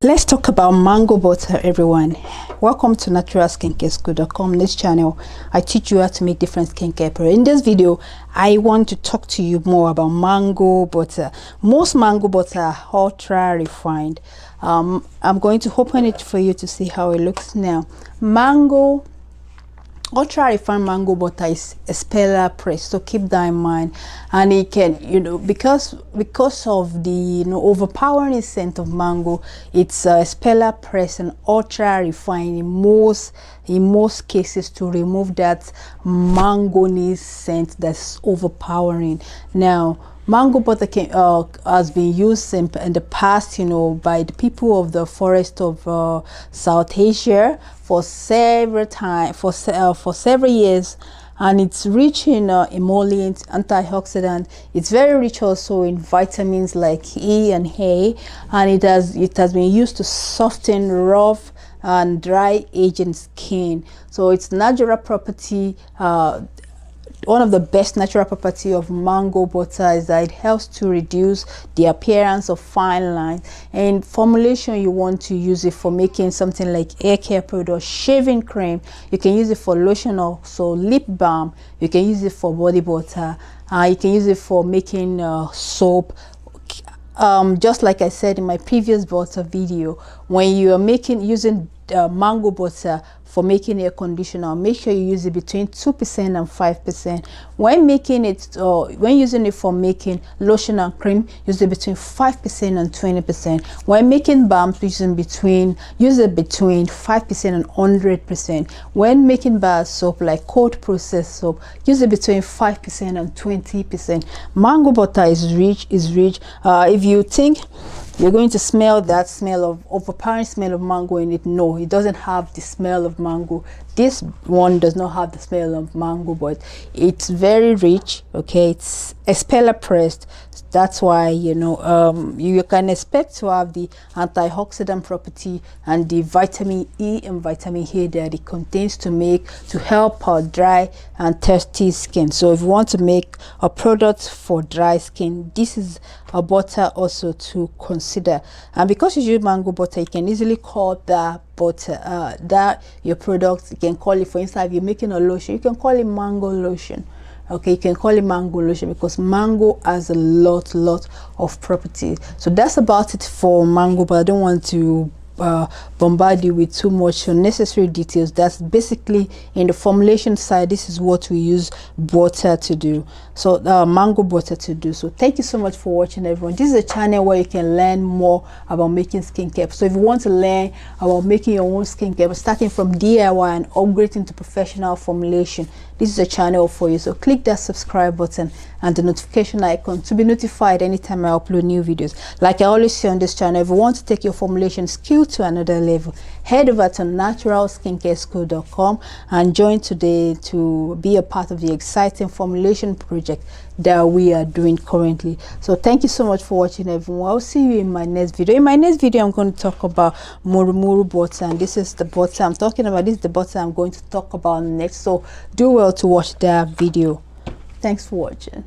Let's talk about mango butter, everyone. Welcome to naturalskincareschool.com. This channel, I teach you how to make different skincare products. In this video, I want to talk to you more about mango butter. Most mango butter are ultra refined. I'm going to open it for you to see how it looks now. Ultra refined mango butter is expeller press, so keep that in mind. And it can, because of the overpowering scent of mango, it's expeller press and ultra refined in most cases to remove that manganese scent that's overpowering. Now, mango butter has been used in the past, by the people of the forest of South Asia for several years, and it's rich in emollients, antioxidants. It's very rich also in vitamins like E and A, and it has been used to soften rough and dry aging skin. So its natural property, one of the best natural property of mango butter is that it helps to reduce the appearance of fine lines. And formulation, you want to use it for making something like hair care product, shaving cream. You can use it for lotion, also lip balm. You can use it for body butter. You can use it for making soap. Just like I said in my previous butter video, when you are using mango butter for making air conditioner, make sure you use it between 2% and 5%. When making it, when using it for making lotion and cream, use it between 5% and 20%. When making balms, use it between 5% and 100%. When making bar soap, like cold processed soap, use it between 5% and 20%. Mango butter is rich. If you think you're going to smell that overpowering smell of mango in it, no, it doesn't have the smell of mango. This one does not have the smell of mango, but it's very rich. Okay, it's expeller pressed. That's why you can expect to have the antioxidant property and the vitamin E and vitamin A that it contains to help our dry and thirsty skin. So if you want to make a product for dry skin, this is a butter also to consider. And because you use mango butter, you can easily call that butter that your product. You can call it, for instance, if you're making a lotion, you can call it mango lotion. Okay, you can call it mango lotion because mango has a lot of properties. So that's about it for mango, but I don't want to bombard you with too much unnecessary details. That's basically in the formulation side. This is what we use butter to do, so mango butter to do. So thank you so much for watching, everyone. This is a channel where you can learn more about making skincare. So if you want to learn about making your own skincare, starting from DIY and upgrading to professional formulation, this is a channel for you. So click that subscribe button and the notification icon to be notified anytime I upload new videos. Like I always say on this channel, if you want to take your formulation skill to another level, head over to naturalskincareschool.com and join today to be a part of the exciting formulation project that we are doing currently. So thank you so much for watching, everyone. I'll see you in my next video. In my next video, I'm going to talk about murumuru butter, and this is the butter I'm talking about. This is the butter I'm going to talk about next. So do well to watch that video. Thanks for watching.